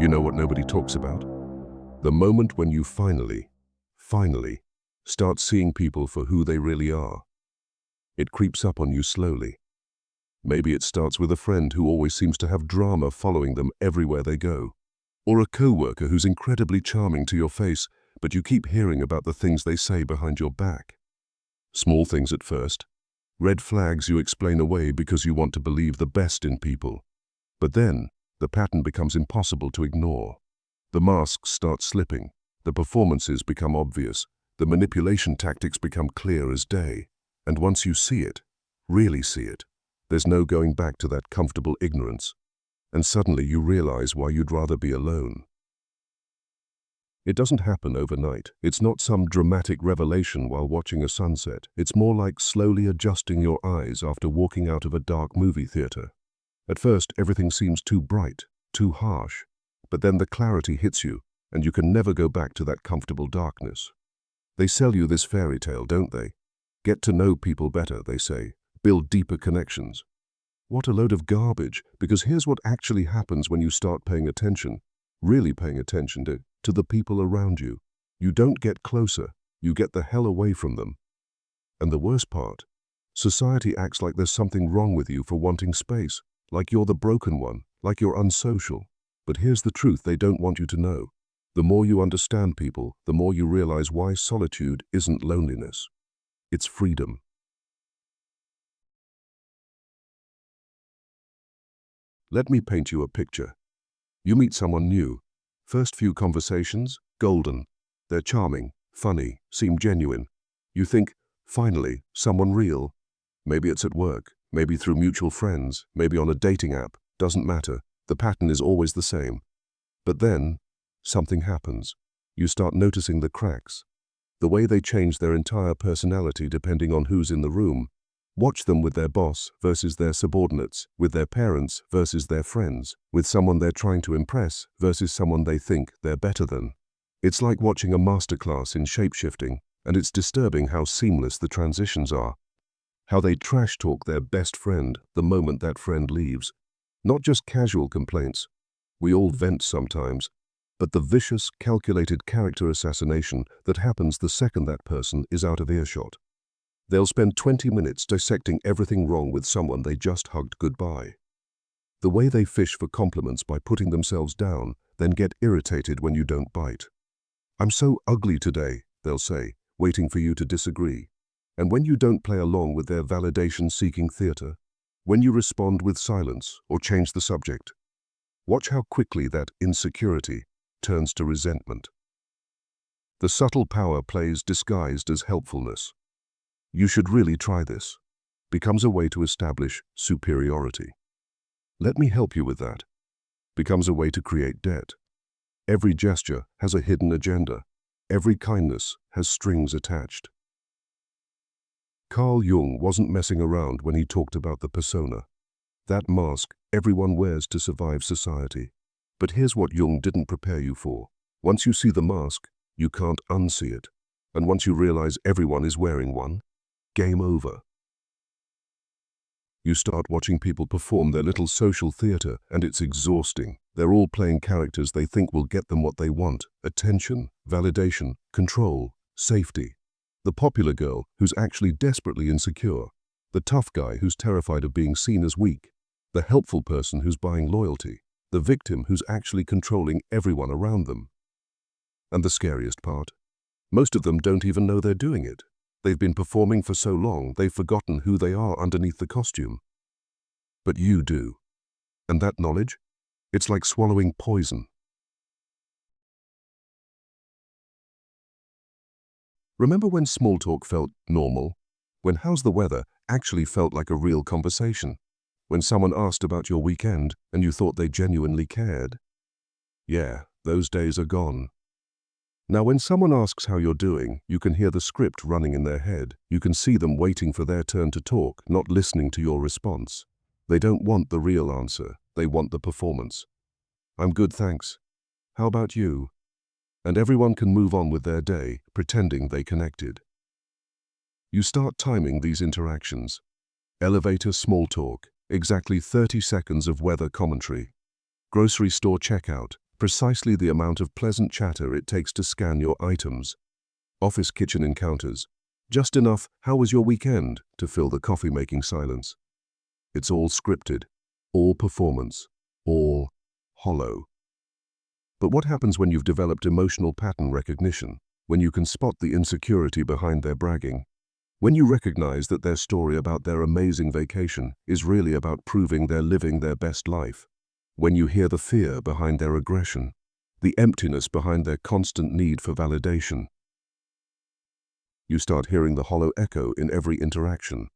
You know what nobody talks about? The moment when you finally start seeing people for who they really are. It creeps up on you slowly. Maybe it starts with a friend who always seems to have drama following them everywhere they go. Or a coworker who's incredibly charming to your face, but you keep hearing about the things they say behind your back. Small things at first. Red flags you explain away because you want to believe the best in people. But then, the pattern becomes impossible to ignore. The masks start slipping, the performances become obvious, the manipulation tactics become clear as day. And once you see it, really see it, there's no going back to that comfortable ignorance. And suddenly you realize why you'd rather be alone. It doesn't happen overnight. It's not some dramatic revelation while watching a sunset. It's more like slowly adjusting your eyes after walking out of a dark movie theater. At first, everything seems too bright, too harsh, but then the clarity hits you, and you can never go back to that comfortable darkness. They sell you this fairy tale, don't they? Get to know people better, they say. Build deeper connections. What a load of garbage, because here's what actually happens when you start paying attention, really paying attention to the people around you. You don't get closer, you get the hell away from them. And the worst part, society acts like there's something wrong with you for wanting space, like you're the broken one, like you're unsocial. But here's the truth they don't want you to know. The more you understand people, the more you realize why solitude isn't loneliness. It's freedom. Let me paint you a picture. You meet someone new. First few conversations, golden. They're charming, funny, seem genuine. You think, finally, someone real. Maybe it's at work, maybe through mutual friends, maybe on a dating app. Doesn't matter. The pattern is always the same. But then, something happens. You start noticing the cracks. The way they change their entire personality depending on who's in the room. Watch them with their boss versus their subordinates, with their parents versus their friends, with someone they're trying to impress versus someone they think they're better than. It's like watching a masterclass in shape-shifting, and it's disturbing how seamless the transitions are. How they trash talk their best friend the moment that friend leaves. Not just casual complaints. We all vent sometimes, but the vicious, calculated character assassination that happens the second that person is out of earshot. They'll spend 20 minutes dissecting everything wrong with someone they just hugged goodbye. The way they fish for compliments by putting themselves down, then get irritated when you don't bite. I'm so ugly today, they'll say, waiting for you to disagree. And when you don't play along with their validation-seeking theater, when you respond with silence or change the subject, watch how quickly that insecurity turns to resentment. The subtle power plays disguised as helpfulness. You should really try this. Becomes a way to establish superiority. Let me help you with that. Becomes a way to create debt. Every gesture has a hidden agenda. Every kindness has strings attached. Carl Jung wasn't messing around when he talked about the persona. That mask everyone wears to survive society. But here's what Jung didn't prepare you for. Once you see the mask, you can't unsee it. And once you realize everyone is wearing one, game over. You start watching people perform their little social theater, and it's exhausting. They're all playing characters they think will get them what they want: attention, validation, control, safety. The popular girl who's actually desperately insecure. The tough guy who's terrified of being seen as weak. The helpful person who's buying loyalty. The victim who's actually controlling everyone around them. And the scariest part? Most of them don't even know they're doing it. They've been performing for so long, they've forgotten who they are underneath the costume. But you do. And that knowledge? It's like swallowing poison. Remember when small talk felt normal? When "how's the weather" actually felt like a real conversation? When someone asked about your weekend and you thought they genuinely cared? Yeah, those days are gone. Now, when someone asks how you're doing, you can hear the script running in their head. You can see them waiting for their turn to talk, not listening to your response. They don't want the real answer. They want the performance. "I'm good, thanks. How about you?" And everyone can move on with their day, pretending they connected. You start timing these interactions. Elevator small talk, exactly 30 seconds of weather commentary. Grocery store checkout, precisely the amount of pleasant chatter it takes to scan your items. Office kitchen encounters. Just enough "how was your weekend" to fill the coffee-making silence. It's all scripted, all performance, all hollow. But what happens when you've developed emotional pattern recognition, when you can spot the insecurity behind their bragging? When you recognize that their story about their amazing vacation is really about proving they're living their best life? When you hear the fear behind their aggression, the emptiness behind their constant need for validation? You start hearing the hollow echo in every interaction.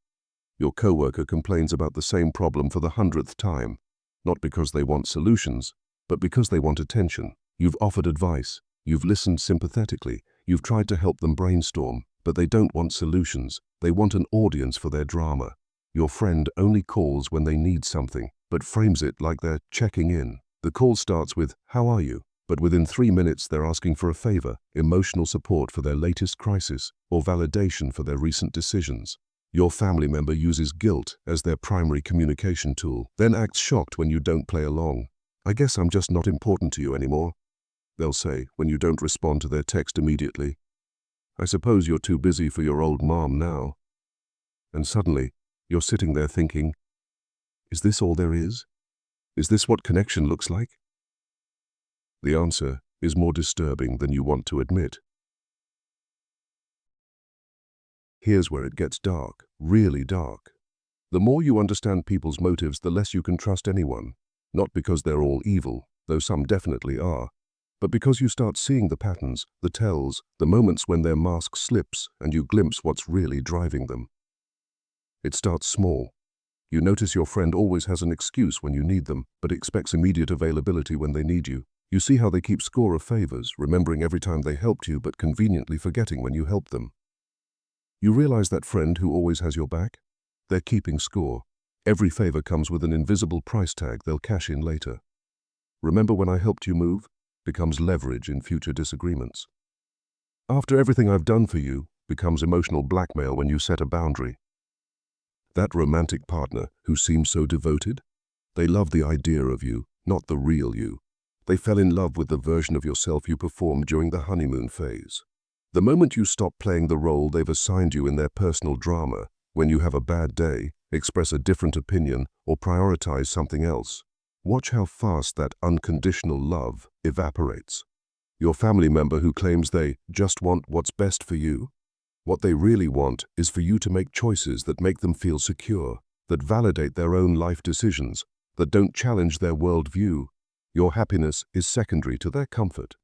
Your coworker complains about the same problem for the 100th time, not because they want solutions, but because they want attention. You've offered advice, you've listened sympathetically, you've tried to help them brainstorm, but they don't want solutions. They want an audience for their drama. Your friend only calls when they need something, but frames it like they're checking in. The call starts with "how are you?" But within 3 minutes they're asking for a favor, emotional support for their latest crisis, or validation for their recent decisions. Your family member uses guilt as their primary communication tool, then acts shocked when you don't play along. "I guess I'm just not important to you anymore," they'll say when you don't respond to their text immediately. "I suppose you're too busy for your old mom now." And suddenly, you're sitting there thinking, is this all there is? Is this what connection looks like? The answer is more disturbing than you want to admit. Here's where it gets dark, really dark. The more you understand people's motives, the less you can trust anyone. Not because they're all evil, though some definitely are, but because you start seeing the patterns, the tells, the moments when their mask slips and you glimpse what's really driving them. It starts small. You notice your friend always has an excuse when you need them, but expects immediate availability when they need you. You see how they keep score of favors, remembering every time they helped you but conveniently forgetting when you helped them. You realize that friend who always has your back? They're keeping score. Every favor comes with an invisible price tag they'll cash in later. "Remember when I helped you move?" becomes leverage in future disagreements. "After everything I've done for you" becomes emotional blackmail when you set a boundary. That romantic partner who seems so devoted? They love the idea of you, not the real you. They fell in love with the version of yourself you performed during the honeymoon phase. The moment you stop playing the role they've assigned you in their personal drama, when you have a bad day, express a different opinion, or prioritize something else, watch how fast that unconditional love evaporates. Your family member who claims they just want what's best for you? What they really want is for you to make choices that make them feel secure, that validate their own life decisions, that don't challenge their worldview. Your happiness is secondary to their comfort.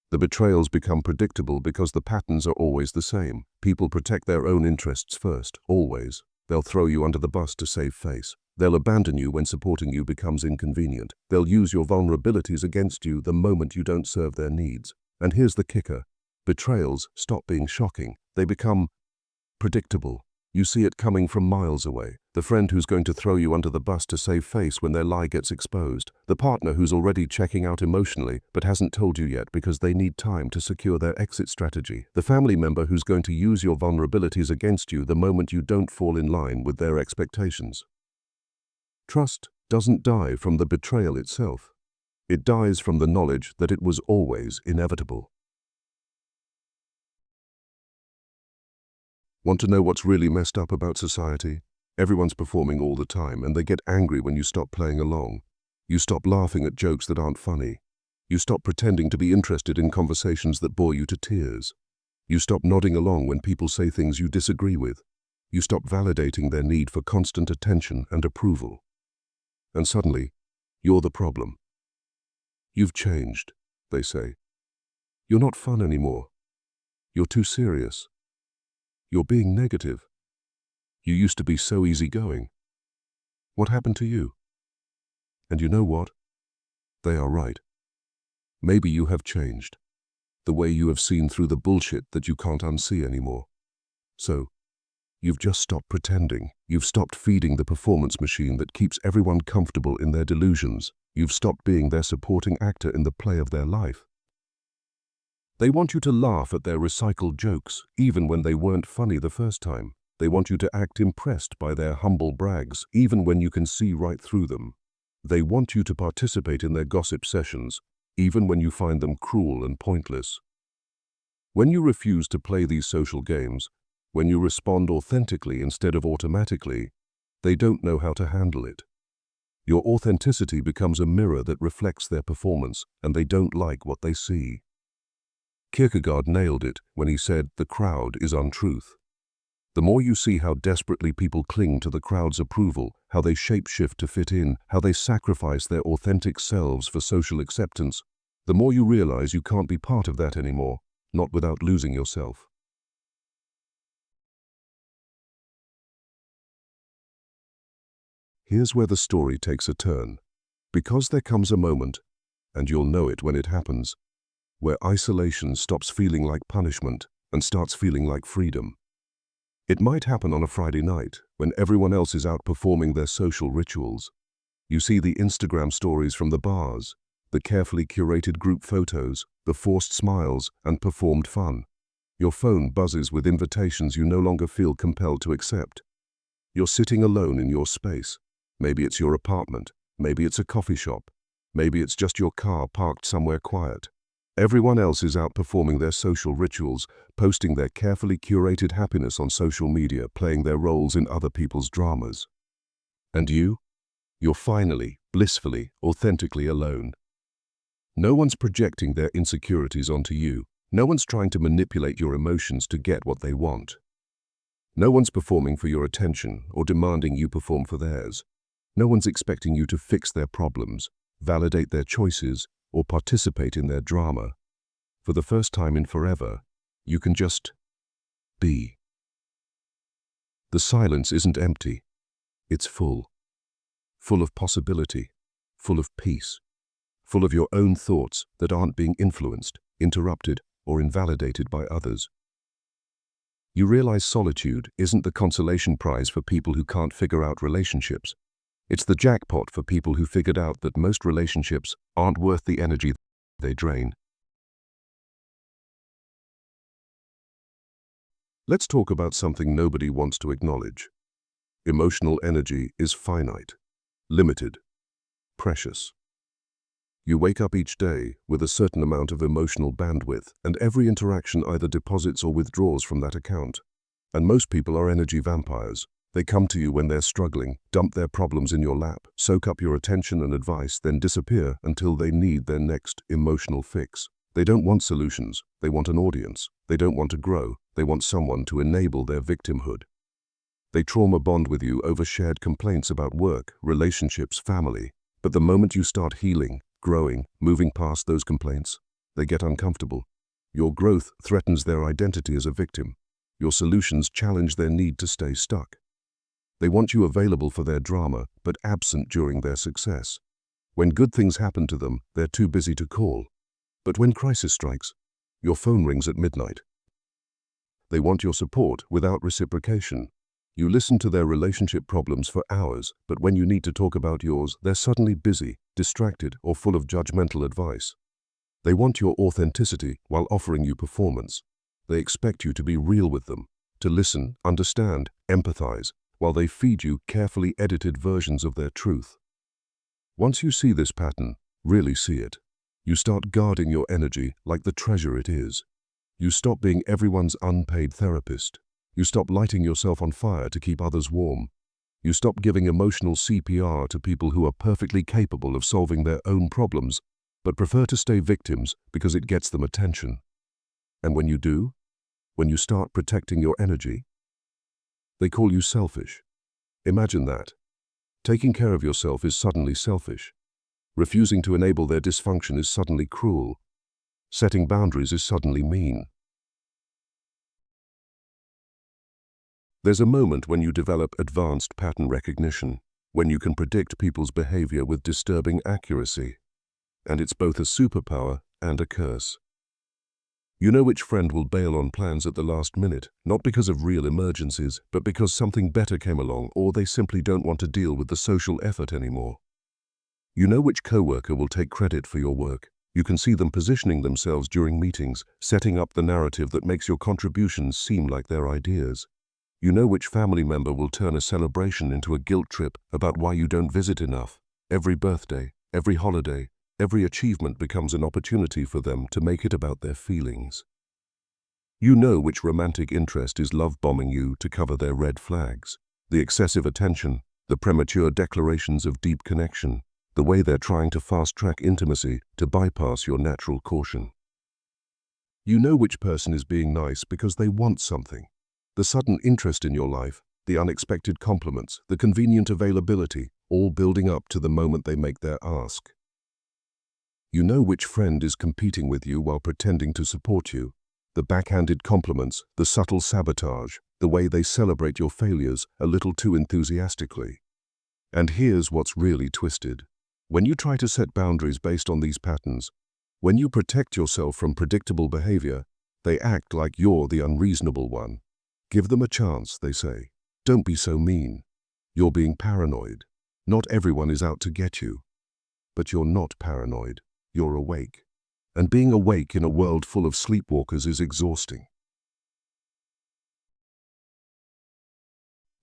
The betrayals become predictable because the patterns are always the same. People protect their own interests first, always. They'll throw you under the bus to save face. They'll abandon you when supporting you becomes inconvenient. They'll use your vulnerabilities against you the moment you don't serve their needs. And here's the kicker. Betrayals stop being shocking. They become predictable. You see it coming from miles away. The friend who's going to throw you under the bus to save face when their lie gets exposed. The partner who's already checking out emotionally but hasn't told you yet because they need time to secure their exit strategy. The family member who's going to use your vulnerabilities against you the moment you don't fall in line with their expectations. Trust doesn't die from the betrayal itself. It dies from the knowledge that it was always inevitable. Want to know what's really messed up about society? Everyone's performing all the time, and they get angry when you stop playing along. You stop laughing at jokes that aren't funny. You stop pretending to be interested in conversations that bore you to tears. You stop nodding along when people say things you disagree with. You stop validating their need for constant attention and approval. And suddenly, you're the problem. You've changed, they say. You're not fun anymore. You're too serious. You're being negative. You used to be so easygoing. What happened to you? And you know what? They are right. Maybe you have changed. The way you have seen through the bullshit that you can't unsee anymore. So, you've just stopped pretending. You've stopped feeding the performance machine that keeps everyone comfortable in their delusions. You've stopped being their supporting actor in the play of their life. They want you to laugh at their recycled jokes, even when they weren't funny the first time. They want you to act impressed by their humble brags, even when you can see right through them. They want you to participate in their gossip sessions, even when you find them cruel and pointless. When you refuse to play these social games, when you respond authentically instead of automatically, they don't know how to handle it. Your authenticity becomes a mirror that reflects their performance, and they don't like what they see. Kierkegaard nailed it when he said, "The crowd is untruth." The more you see how desperately people cling to the crowd's approval, how they shapeshift to fit in, how they sacrifice their authentic selves for social acceptance, the more you realize you can't be part of that anymore, not without losing yourself. Here's where the story takes a turn, because there comes a moment, and you'll know it when it happens, where isolation stops feeling like punishment and starts feeling like freedom. It might happen on a Friday night, when everyone else is out performing their social rituals. You see the Instagram stories from the bars, the carefully curated group photos, the forced smiles and performed fun. Your phone buzzes with invitations you no longer feel compelled to accept. You're sitting alone in your space. Maybe it's your apartment, maybe it's a coffee shop, maybe it's just your car parked somewhere quiet. Everyone else is out performing their social rituals, posting their carefully curated happiness on social media, playing their roles in other people's dramas. And you're finally, blissfully, authentically alone. No one's projecting their insecurities onto you. No one's trying to manipulate your emotions to get what they want. No one's performing for your attention or demanding you perform for theirs. No one's expecting you to fix their problems, validate their choices, or participate in their drama. For the first time in forever, you can just be. The silence isn't empty. It's full. Full of possibility, full of peace, full of your own thoughts that aren't being influenced, interrupted, or invalidated by others. You realize solitude isn't the consolation prize for people who can't figure out relationships. It's the jackpot for people who figured out that most relationships aren't worth the energy they drain. Let's talk about something nobody wants to acknowledge. Emotional energy is finite, limited, precious. You wake up each day with a certain amount of emotional bandwidth, and every interaction either deposits or withdraws from that account. And most people are energy vampires. They come to you when they're struggling, dump their problems in your lap, soak up your attention and advice, then disappear until they need their next emotional fix. They don't want solutions, they want an audience. They don't want to grow, they want someone to enable their victimhood. They trauma bond with you over shared complaints about work, relationships, family. But the moment you start healing, growing, moving past those complaints, they get uncomfortable. Your growth threatens their identity as a victim. Your solutions challenge their need to stay stuck. They want you available for their drama, but absent during their success. When good things happen to them, they're too busy to call. But when crisis strikes, your phone rings at midnight. They want your support without reciprocation. You listen to their relationship problems for hours, but when you need to talk about yours, they're suddenly busy, distracted, or full of judgmental advice. They want your authenticity while offering you performance. They expect you to be real with them, to listen, understand, empathize, while they feed you carefully edited versions of their truth. Once you see this pattern, really see it, you start guarding your energy like the treasure it is. You stop being everyone's unpaid therapist. You stop lighting yourself on fire to keep others warm. You stop giving emotional CPR to people who are perfectly capable of solving their own problems, but prefer to stay victims because it gets them attention. And when you do, when you start protecting your energy, they call you selfish. Imagine that. Taking care of yourself is suddenly selfish. Refusing to enable their dysfunction is suddenly cruel. Setting boundaries is suddenly mean. There's a moment when you develop advanced pattern recognition, when you can predict people's behavior with disturbing accuracy. And it's both a superpower and a curse. You know which friend will bail on plans at the last minute, not because of real emergencies, but because something better came along or they simply don't want to deal with the social effort anymore. You know which coworker will take credit for your work. You can see them positioning themselves during meetings, setting up the narrative that makes your contributions seem like their ideas. You know which family member will turn a celebration into a guilt trip about why you don't visit enough. Every birthday, every holiday, every achievement becomes an opportunity for them to make it about their feelings. You know which romantic interest is love-bombing you to cover their red flags. The excessive attention, the premature declarations of deep connection, the way they're trying to fast-track intimacy to bypass your natural caution. You know which person is being nice because they want something. The sudden interest in your life, the unexpected compliments, the convenient availability, all building up to the moment they make their ask. You know which friend is competing with you while pretending to support you. The backhanded compliments, the subtle sabotage, the way they celebrate your failures a little too enthusiastically. And here's what's really twisted. When you try to set boundaries based on these patterns, when you protect yourself from predictable behavior, they act like you're the unreasonable one. Give them a chance, they say. Don't be so mean. You're being paranoid. Not everyone is out to get you. But you're not paranoid. You're awake. And being awake in a world full of sleepwalkers is exhausting.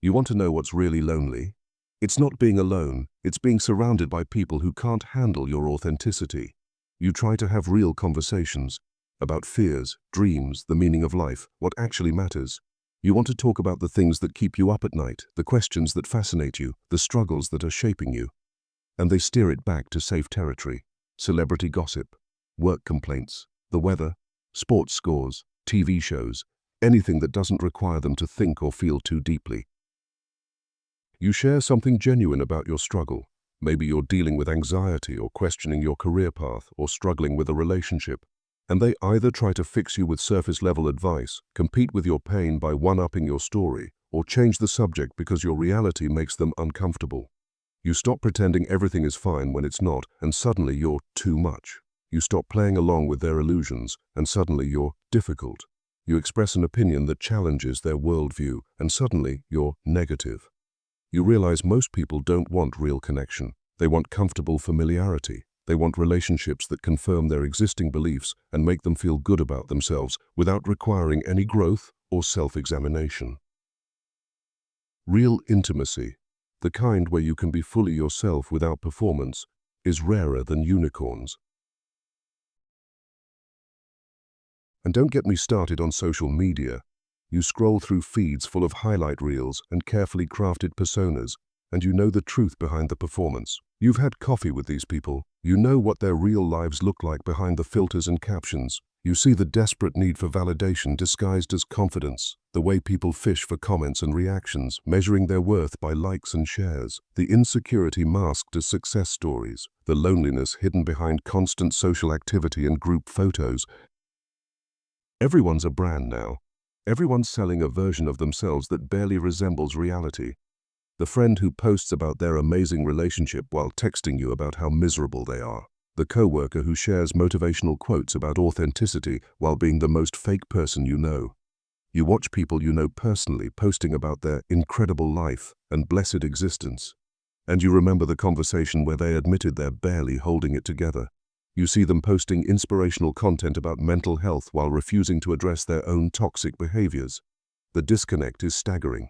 You want to know what's really lonely? It's not being alone, it's being surrounded by people who can't handle your authenticity. You try to have real conversations about fears, dreams, the meaning of life, what actually matters. You want to talk about the things that keep you up at night, the questions that fascinate you, the struggles that are shaping you. And they steer it back to safe territory. Celebrity gossip, work complaints, the weather, sports scores, TV shows, anything that doesn't require them to think or feel too deeply. You share something genuine about your struggle. Maybe you're dealing with anxiety or questioning your career path or struggling with a relationship. And they either try to fix you with surface-level advice, compete with your pain by one-upping your story, or change the subject because your reality makes them uncomfortable. You stop pretending everything is fine when it's not, and suddenly you're too much. You stop playing along with their illusions, and suddenly you're difficult. You express an opinion that challenges their worldview, and suddenly you're negative. You realize most people don't want real connection. They want comfortable familiarity. They want relationships that confirm their existing beliefs and make them feel good about themselves without requiring any growth or self-examination. Real intimacy, the kind where you can be fully yourself without performance, is rarer than unicorns. And don't get me started on social media. You scroll through feeds full of highlight reels and carefully crafted personas, and you know the truth behind the performance. You've had coffee with these people. You know what their real lives look like behind the filters and captions. You see the desperate need for validation disguised as confidence, the way people fish for comments and reactions, measuring their worth by likes and shares, the insecurity masked as success stories, the loneliness hidden behind constant social activity and group photos. Everyone's a brand now. Everyone's selling a version of themselves that barely resembles reality. The friend who posts about their amazing relationship while texting you about how miserable they are. The coworker who shares motivational quotes about authenticity while being the most fake person you know. You watch people you know personally posting about their incredible life and blessed existence. And you remember the conversation where they admitted they're barely holding it together. You see them posting inspirational content about mental health while refusing to address their own toxic behaviors. The disconnect is staggering.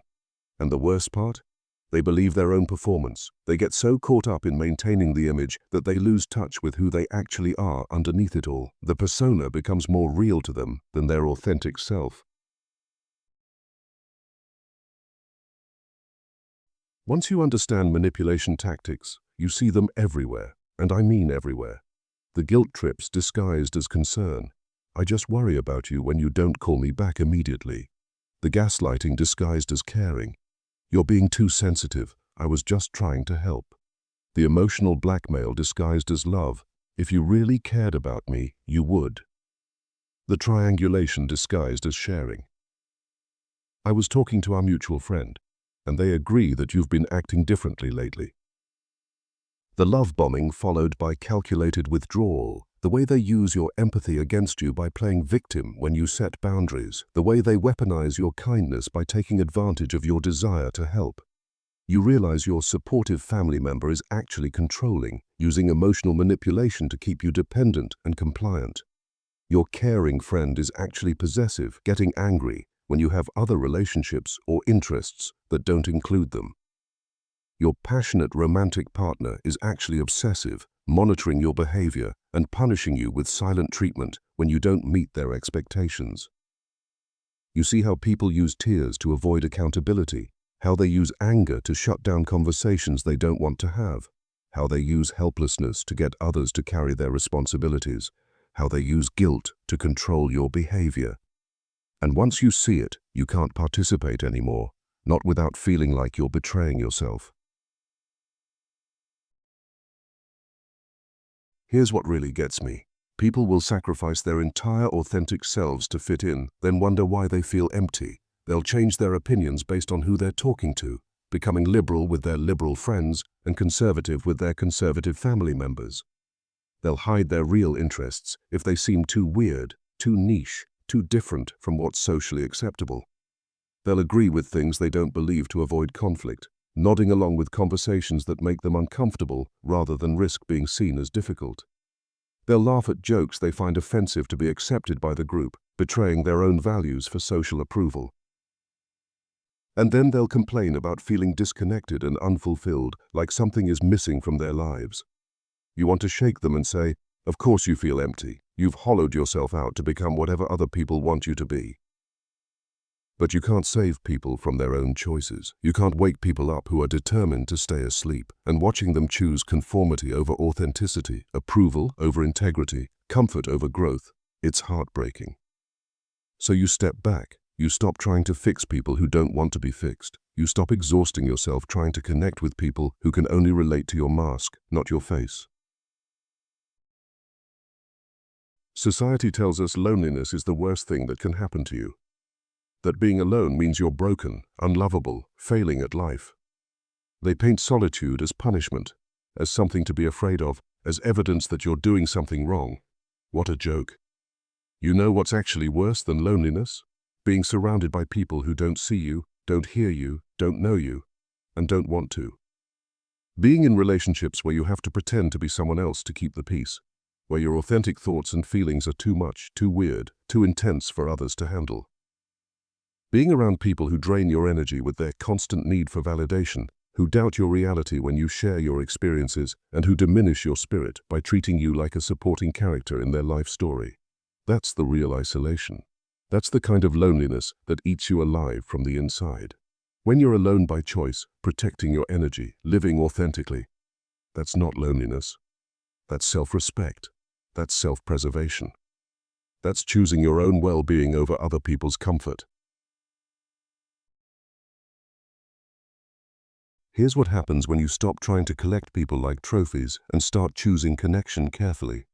And the worst part? They believe their own performance. They get so caught up in maintaining the image that they lose touch with who they actually are underneath it all. The persona becomes more real to them than their authentic self. Once you understand manipulation tactics, you see them everywhere, and I mean everywhere. The guilt trips disguised as concern. I just worry about you when you don't call me back immediately. The gaslighting disguised as caring. You're being too sensitive. I was just trying to help. The emotional blackmail disguised as love. If you really cared about me, you would. The triangulation disguised as sharing. I was talking to our mutual friend, and they agree that you've been acting differently lately. The love bombing followed by calculated withdrawal, the way they use your empathy against you by playing victim when you set boundaries, the way they weaponize your kindness by taking advantage of your desire to help. You realize your supportive family member is actually controlling, using emotional manipulation to keep you dependent and compliant. Your caring friend is actually possessive, getting angry when you have other relationships or interests that don't include them. Your passionate romantic partner is actually obsessive, monitoring your behavior and punishing you with silent treatment when you don't meet their expectations. You see how people use tears to avoid accountability, how they use anger to shut down conversations they don't want to have, how they use helplessness to get others to carry their responsibilities, how they use guilt to control your behavior. And once you see it, you can't participate anymore, not without feeling like you're betraying yourself. Here's what really gets me. People will sacrifice their entire authentic selves to fit in, then wonder why they feel empty. They'll change their opinions based on who they're talking to, becoming liberal with their liberal friends and conservative with their conservative family members. They'll hide their real interests if they seem too weird, too niche, too different from what's socially acceptable. They'll agree with things they don't believe to avoid conflict, nodding along with conversations that make them uncomfortable rather than risk being seen as difficult. They'll laugh at jokes they find offensive to be accepted by the group, betraying their own values for social approval. And then they'll complain about feeling disconnected and unfulfilled, like something is missing from their lives. You want to shake them and say, "Of course you feel empty. You've hollowed yourself out to become whatever other people want you to be." But you can't save people from their own choices. You can't wake people up who are determined to stay asleep, and watching them choose conformity over authenticity, approval over integrity, comfort over growth, it's heartbreaking. So you step back. You stop trying to fix people who don't want to be fixed. You stop exhausting yourself trying to connect with people who can only relate to your mask, not your face. Society tells us loneliness is the worst thing that can happen to you. That being alone means you're broken, unlovable, failing at life. They paint solitude as punishment, as something to be afraid of, as evidence that you're doing something wrong. What a joke. You know what's actually worse than loneliness? Being surrounded by people who don't see you, don't hear you, don't know you, and don't want to. Being in relationships where you have to pretend to be someone else to keep the peace, where your authentic thoughts and feelings are too much, too weird, too intense for others to handle. Being around people who drain your energy with their constant need for validation, who doubt your reality when you share your experiences, and who diminish your spirit by treating you like a supporting character in their life story. That's the real isolation. That's the kind of loneliness that eats you alive from the inside. When you're alone by choice, protecting your energy, living authentically, that's not loneliness. That's self-respect. That's self-preservation. That's choosing your own well-being over other people's comfort. Here's what happens when you stop trying to collect people like trophies and start choosing connection carefully.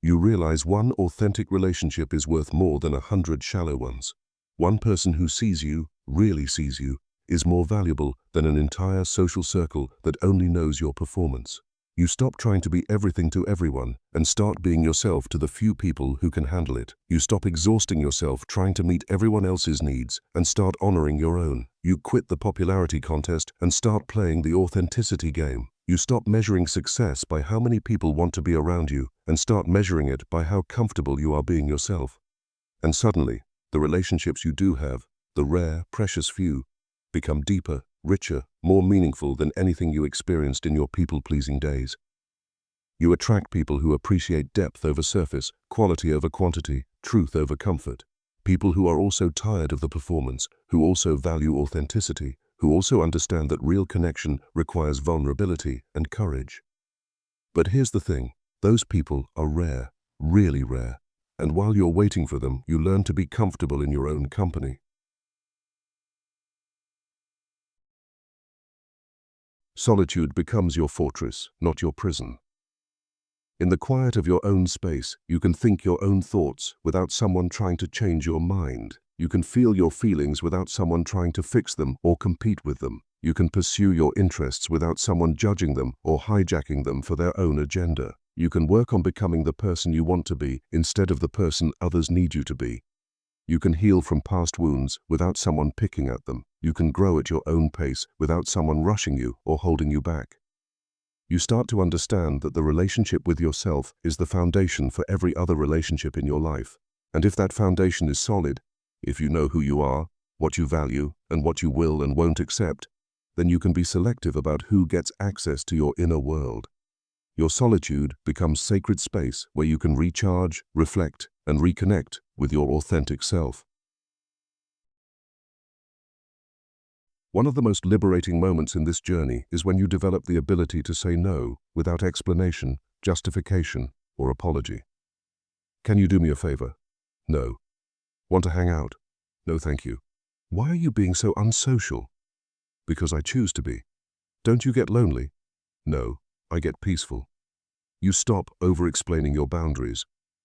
You realize one authentic relationship is worth more than 100 shallow ones. One person who sees you, really sees you, is more valuable than an entire social circle that only knows your performance. You stop trying to be everything to everyone and start being yourself to the few people who can handle it. You stop exhausting yourself trying to meet everyone else's needs and start honoring your own. You quit the popularity contest and start playing the authenticity game. You stop measuring success by how many people want to be around you and start measuring it by how comfortable you are being yourself. And suddenly, the relationships you do have, the rare, precious few, become deeper, richer, more meaningful than anything you experienced in your people-pleasing days. You attract people who appreciate depth over surface, quality over quantity, truth over comfort. People who are also tired of the performance, who also value authenticity, who also understand that real connection requires vulnerability and courage. But here's the thing, those people are rare, really rare. And while you're waiting for them, you learn to be comfortable in your own company. Solitude becomes your fortress, not your prison. In the quiet of your own space, you can think your own thoughts without someone trying to change your mind. You can feel your feelings without someone trying to fix them or compete with them. You can pursue your interests without someone judging them or hijacking them for their own agenda. You can work on becoming the person you want to be instead of the person others need you to be. You can heal from past wounds without someone picking at them. You can grow at your own pace without someone rushing you or holding you back. You start to understand that the relationship with yourself is the foundation for every other relationship in your life. And if that foundation is solid, if you know who you are, what you value, and what you will and won't accept, then you can be selective about who gets access to your inner world. Your solitude becomes sacred space where you can recharge, reflect, and reconnect with your authentic self. One of the most liberating moments in this journey is when you develop the ability to say no without explanation, justification, or apology. Can you do me a favor? No. Want to hang out? No, thank you. Why are you being so unsocial? Because I choose to be. Don't you get lonely? No, I get peaceful. You stop over-explaining your boundaries.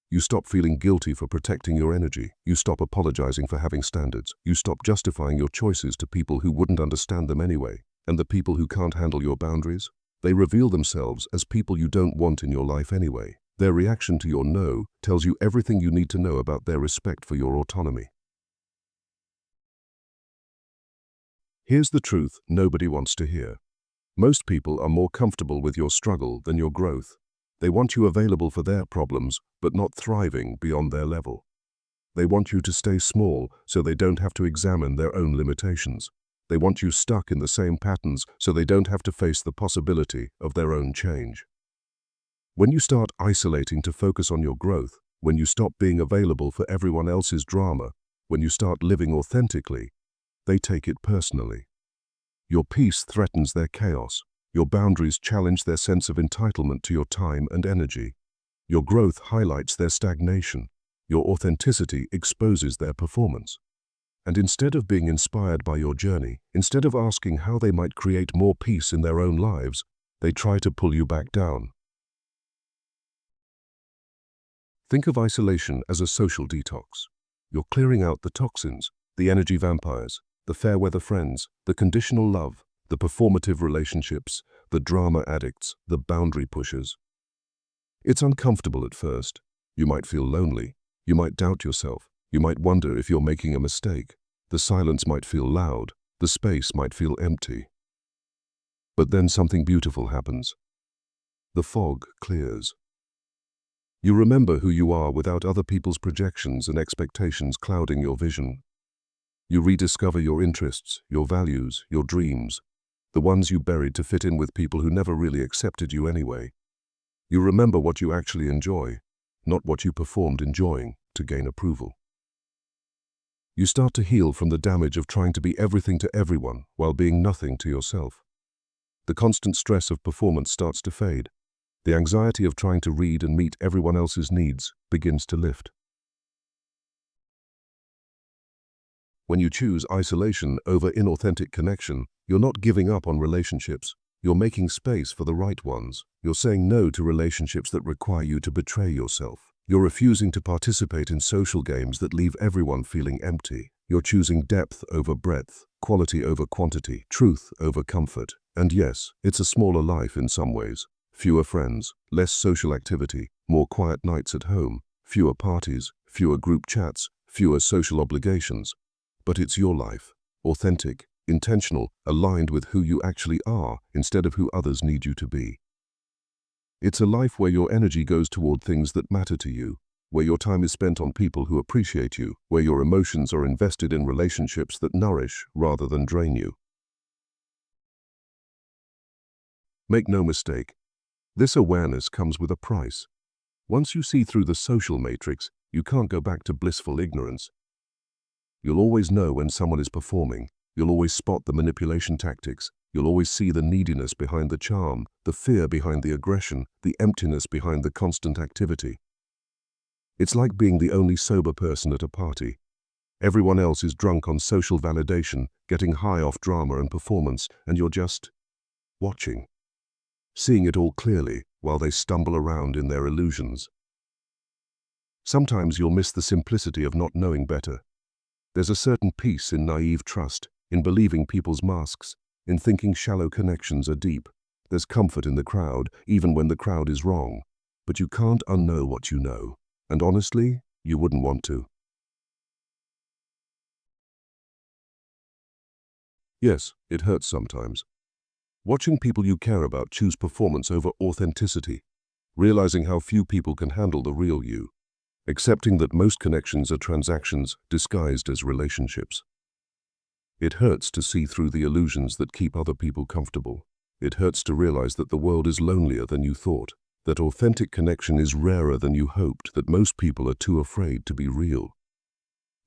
You stop feeling guilty for protecting your energy. You stop apologizing for having standards. You stop justifying your choices to people who wouldn't understand them anyway. And the people who can't handle your boundaries? They reveal themselves as people you don't want in your life anyway. Their reaction to your no tells you everything you need to know about their respect for your autonomy. Here's the truth nobody wants to hear. Most people are more comfortable with your struggle than your growth. They want you available for their problems, but not thriving beyond their level. They want you to stay small so they don't have to examine their own limitations. They want you stuck in the same patterns so they don't have to face the possibility of their own change. When you start isolating to focus on your growth, when you stop being available for everyone else's drama, when you start living authentically, they take it personally. Your peace threatens their chaos. Your boundaries challenge their sense of entitlement to your time and energy. Your growth highlights their stagnation. Your authenticity exposes their performance. And instead of being inspired by your journey, instead of asking how they might create more peace in their own lives, they try to pull you back down. Think of isolation as a social detox. You're clearing out the toxins, the energy vampires, the fair-weather friends, the conditional love, the performative relationships, the drama addicts, the boundary pushers. It's uncomfortable at first. You might feel lonely. You might doubt yourself. You might wonder if you're making a mistake. The silence might feel loud. The space might feel empty. But then something beautiful happens. The fog clears. You remember who you are without other people's projections and expectations clouding your vision. You rediscover your interests, your values, your dreams, the ones you buried to fit in with people who never really accepted you anyway. You remember what you actually enjoy, not what you performed enjoying to gain approval. You start to heal from the damage of trying to be everything to everyone while being nothing to yourself. The constant stress of performance starts to fade. The anxiety of trying to read and meet everyone else's needs begins to lift. When you choose isolation over inauthentic connection, you're not giving up on relationships. You're making space for the right ones. You're saying no to relationships that require you to betray yourself. You're refusing to participate in social games that leave everyone feeling empty. You're choosing depth over breadth, quality over quantity, truth over comfort. And yes, it's a smaller life in some ways. Fewer friends, less social activity, more quiet nights at home, fewer parties, fewer group chats, fewer social obligations. But it's your life, authentic, intentional, aligned with who you actually are instead of who others need you to be. It's a life where your energy goes toward things that matter to you, where your time is spent on people who appreciate you, where your emotions are invested in relationships that nourish rather than drain you. Make no mistake, this awareness comes with a price. Once you see through the social matrix, you can't go back to blissful ignorance. You'll always know when someone is performing. You'll always spot the manipulation tactics. You'll always see the neediness behind the charm, the fear behind the aggression, the emptiness behind the constant activity. It's like being the only sober person at a party. Everyone else is drunk on social validation, getting high off drama and performance, and you're just watching, seeing it all clearly while they stumble around in their illusions. Sometimes you'll miss the simplicity of not knowing better. There's a certain peace in naive trust, in believing people's masks, in thinking shallow connections are deep. There's comfort in the crowd, even when the crowd is wrong. But you can't unknow what you know. And honestly, you wouldn't want to. Yes, it hurts sometimes. Watching people you care about choose performance over authenticity, realizing how few people can handle the real you, accepting that most connections are transactions disguised as relationships. It hurts to see through the illusions that keep other people comfortable. It hurts to realize that the world is lonelier than you thought, that authentic connection is rarer than you hoped, that most people are too afraid to be real.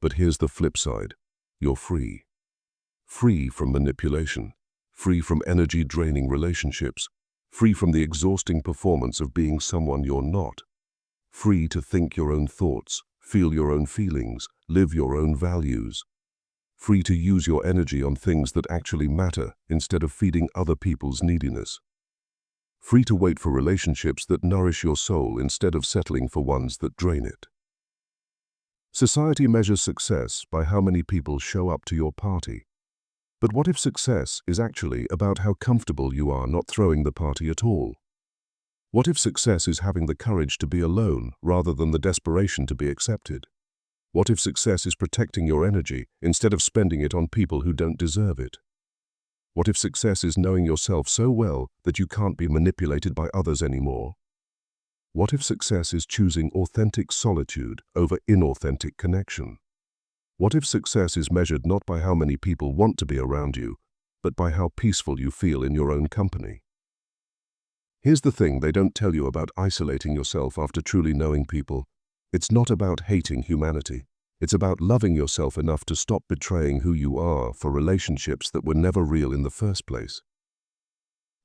But here's the flip side. You're free. Free from manipulation. Free from energy-draining relationships. Free from the exhausting performance of being someone you're not. Free to think your own thoughts, feel your own feelings, live your own values. Free to use your energy on things that actually matter instead of feeding other people's neediness. Free to wait for relationships that nourish your soul instead of settling for ones that drain it. Society measures success by how many people show up to your party. But what if success is actually about how comfortable you are not throwing the party at all? What if success is having the courage to be alone rather than the desperation to be accepted? What if success is protecting your energy instead of spending it on people who don't deserve it? What if success is knowing yourself so well that you can't be manipulated by others anymore? What if success is choosing authentic solitude over inauthentic connection? What if success is measured not by how many people want to be around you, but by how peaceful you feel in your own company? Here's the thing they don't tell you about isolating yourself after truly knowing people. It's not about hating humanity. It's about loving yourself enough to stop betraying who you are for relationships that were never real in the first place.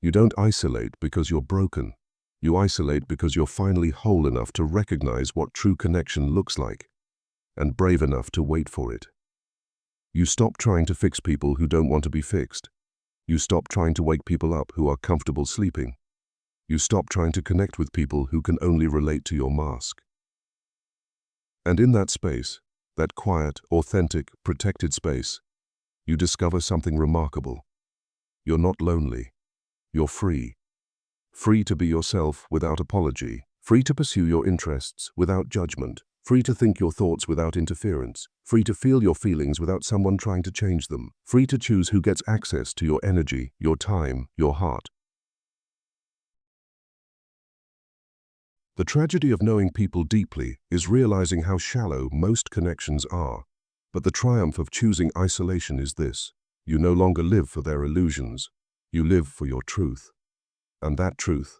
You don't isolate because you're broken. You isolate because you're finally whole enough to recognize what true connection looks like, and brave enough to wait for it. You stop trying to fix people who don't want to be fixed. You stop trying to wake people up who are comfortable sleeping. You stop trying to connect with people who can only relate to your mask. And in that space, that quiet, authentic, protected space, you discover something remarkable. You're not lonely. You're free. Free to be yourself without apology. Free to pursue your interests without judgment. Free to think your thoughts without interference. Free to feel your feelings without someone trying to change them. Free to choose who gets access to your energy, your time, your heart. The tragedy of knowing people deeply is realizing how shallow most connections are. But the triumph of choosing isolation is this: you no longer live for their illusions. You live for your truth. And that truth,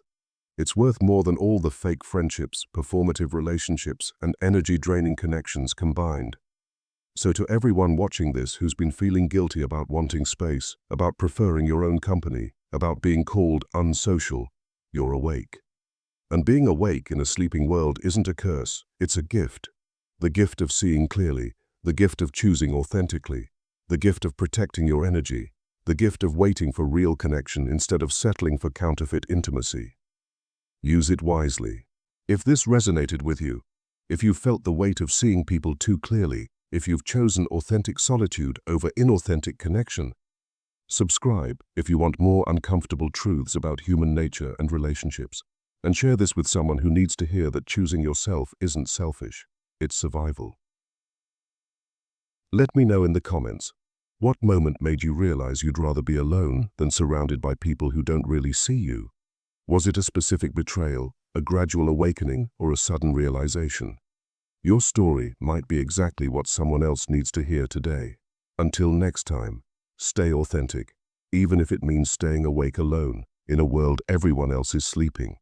it's worth more than all the fake friendships, performative relationships, and energy-draining connections combined. So to everyone watching this who's been feeling guilty about wanting space, about preferring your own company, about being called unsocial, you're awake. And being awake in a sleeping world isn't a curse, it's a gift. The gift of seeing clearly, the gift of choosing authentically, the gift of protecting your energy, the gift of waiting for real connection instead of settling for counterfeit intimacy. Use it wisely. If this resonated with you, if you felt the weight of seeing people too clearly, if you've chosen authentic solitude over inauthentic connection, subscribe if you want more uncomfortable truths about human nature and relationships. And share this with someone who needs to hear that choosing yourself isn't selfish, it's survival. Let me know in the comments, what moment made you realize you'd rather be alone than surrounded by people who don't really see you? Was it a specific betrayal, a gradual awakening, or a sudden realization? Your story might be exactly what someone else needs to hear today. Until next time, stay authentic, even if it means staying awake alone in a world everyone else is sleeping.